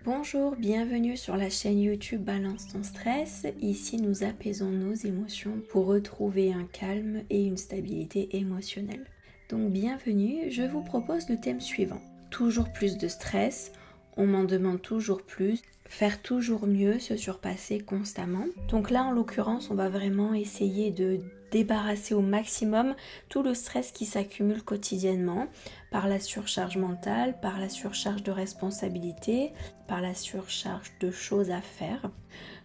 Bonjour, bienvenue sur la chaîne YouTube Balance ton stress. Ici, nous apaisons nos émotions pour retrouver un calme et une stabilité émotionnelle. Donc bienvenue, je vous propose le thème suivant. Toujours plus de stress, on m'en demande toujours plus, faire toujours mieux, se surpasser constamment. Donc là, en l'occurrence, on va vraiment essayer de débarrasser au maximum tout le stress qui s'accumule quotidiennement par la surcharge mentale, par la surcharge de responsabilités, par la surcharge de choses à faire.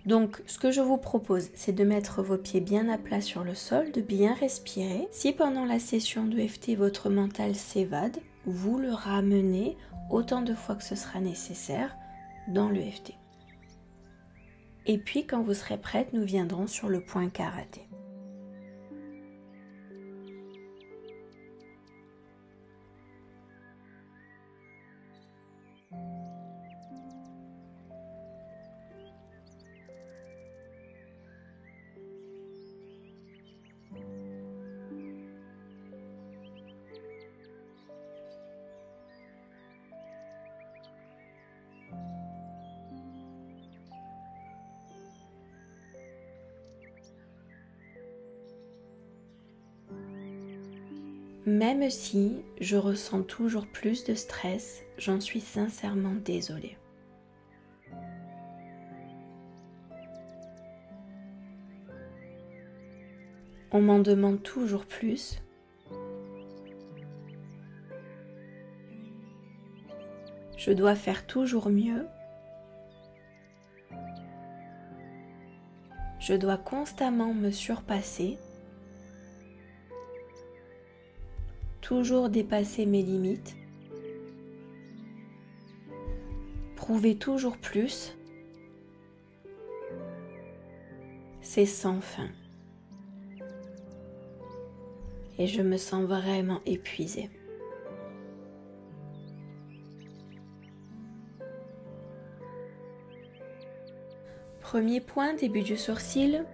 Donc ce que je vous propose, c'est de mettre vos pieds bien à plat sur le sol, de bien respirer. Si pendant la session de EFT votre mental s'évade, vous le ramenez autant de fois que ce sera nécessaire dans le EFT. Et puis quand vous serez prête, nous viendrons sur le point karaté. Même si je ressens toujours plus de stress, j'en suis sincèrement désolée. On m'en demande toujours plus. Je dois faire toujours mieux. Je dois constamment me surpasser. Toujours dépasser mes limites. Prouver toujours plus. C'est sans fin. Et je me sens vraiment épuisée. Premier point, début du sourcil,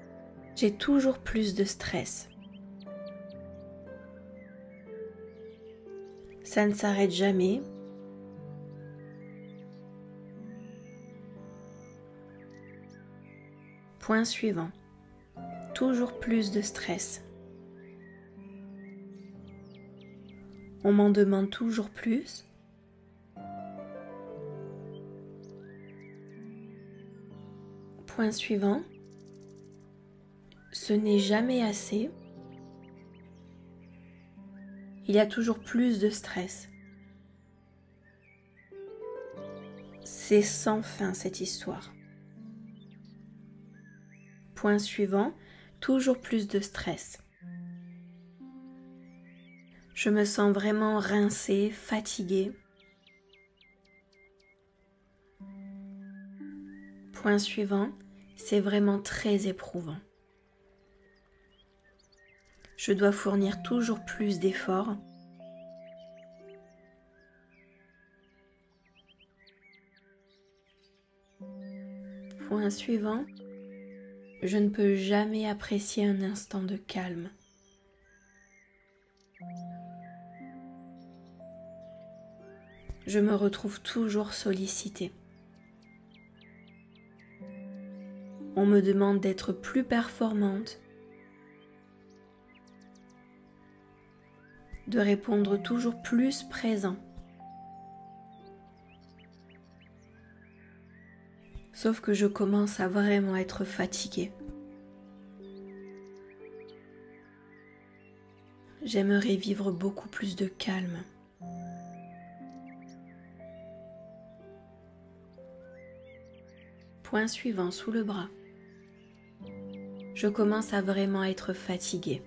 j'ai toujours plus de stress. Ça ne s'arrête jamais. Point suivant, toujours plus de stress. On m'en demande toujours plus. Point suivant, ce n'est jamais assez. Il y a toujours plus de stress. C'est sans fin cette histoire. Point suivant, toujours plus de stress. Je me sens vraiment rincée, fatiguée. Point suivant, c'est vraiment très éprouvant. Je dois fournir toujours plus d'efforts. Point suivant, je ne peux jamais apprécier un instant de calme. Je me retrouve toujours sollicitée. On me demande d'être plus performante, de répondre toujours plus présent. Sauf que je commence à vraiment être fatiguée. J'aimerais vivre beaucoup plus de calme. Point suivant, sous le bras. Je commence à vraiment être fatiguée.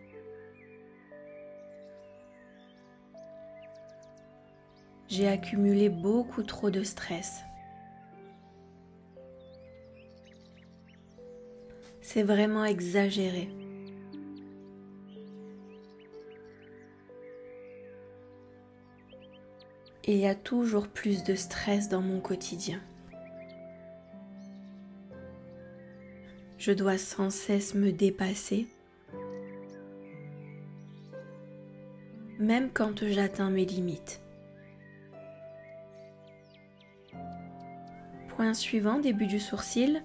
J'ai accumulé beaucoup trop de stress. C'est vraiment exagéré. Et il y a toujours plus de stress dans mon quotidien. Je dois sans cesse me dépasser, même quand j'atteins mes limites. Point suivant, début du sourcil,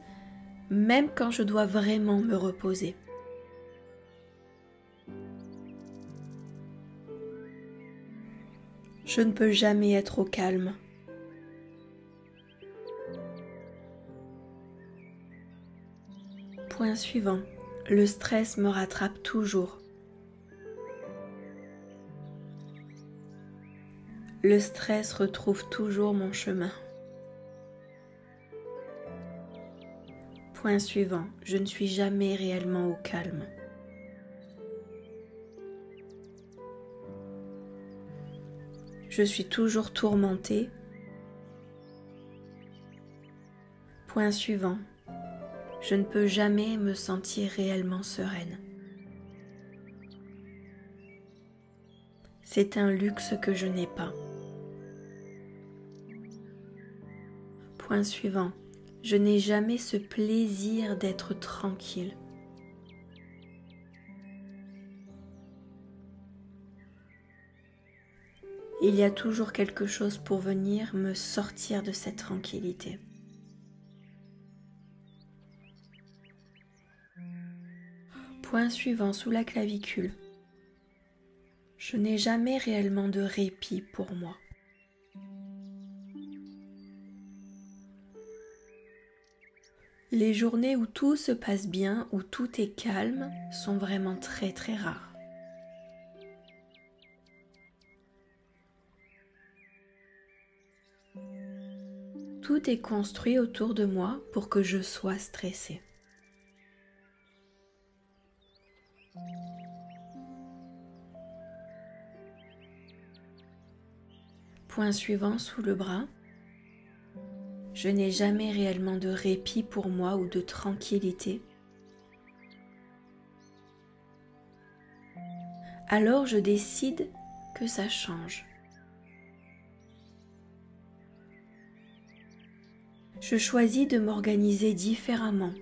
même quand je dois vraiment me reposer. Je ne peux jamais être au calme. Point suivant, le stress me rattrape toujours. Le stress retrouve toujours mon chemin. Point suivant, je ne suis jamais réellement au calme. Je suis toujours tourmentée. Point suivant, je ne peux jamais me sentir réellement sereine. C'est un luxe que je n'ai pas. Point suivant, je n'ai jamais ce plaisir d'être tranquille. Il y a toujours quelque chose pour venir me sortir de cette tranquillité. Point suivant, sous la clavicule. Je n'ai jamais réellement de répit pour moi. Les journées où tout se passe bien, où tout est calme, sont vraiment très très rares. Tout est construit autour de moi pour que je sois stressée. Point suivant, sous le bras. Je n'ai jamais réellement de répit pour moi ou de tranquillité. Alors je décide que ça change. Je choisis de m'organiser différemment,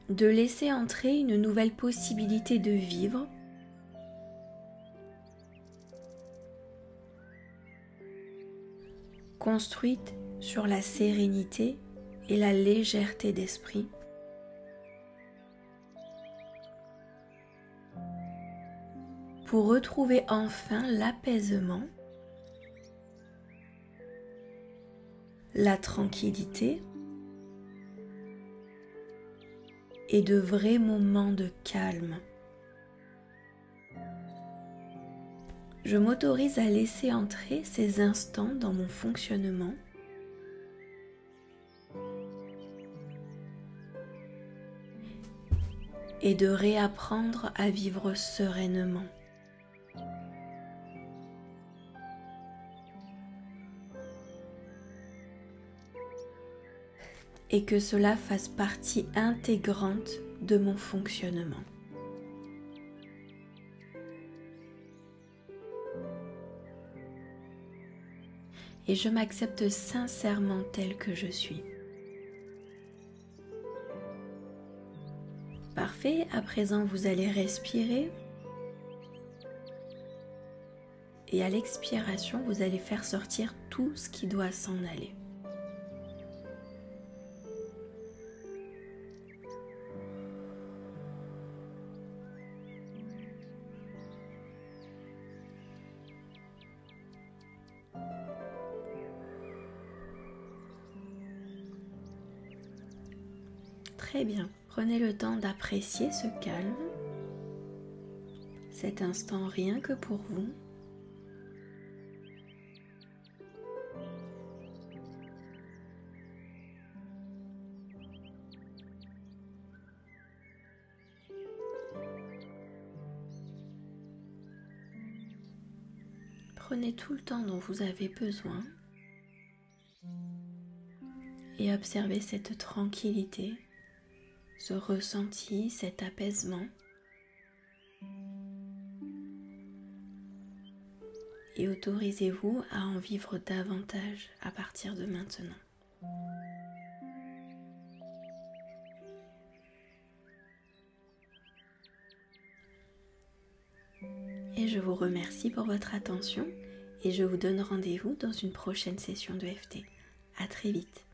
de laisser entrer une nouvelle possibilité de vivre, construite sur la sérénité et la légèreté d'esprit. Pour retrouver enfin l'apaisement, la tranquillité et de vrais moments de calme. Je m'autorise à laisser entrer ces instants dans mon fonctionnement et de réapprendre à vivre sereinement. Et que cela fasse partie intégrante de mon fonctionnement. Et je m'accepte sincèrement tel que je suis. Parfait, à présent vous allez respirer. Et à l'expiration, vous allez faire sortir tout ce qui doit s'en aller. Très bien, prenez le temps d'apprécier ce calme, cet instant rien que pour vous. Prenez tout le temps dont vous avez besoin et observez cette tranquillité, ce ressenti, cet apaisement. Et autorisez-vous à en vivre davantage à partir de maintenant. Et je vous remercie pour votre attention et je vous donne rendez-vous dans une prochaine session de FT. À très vite.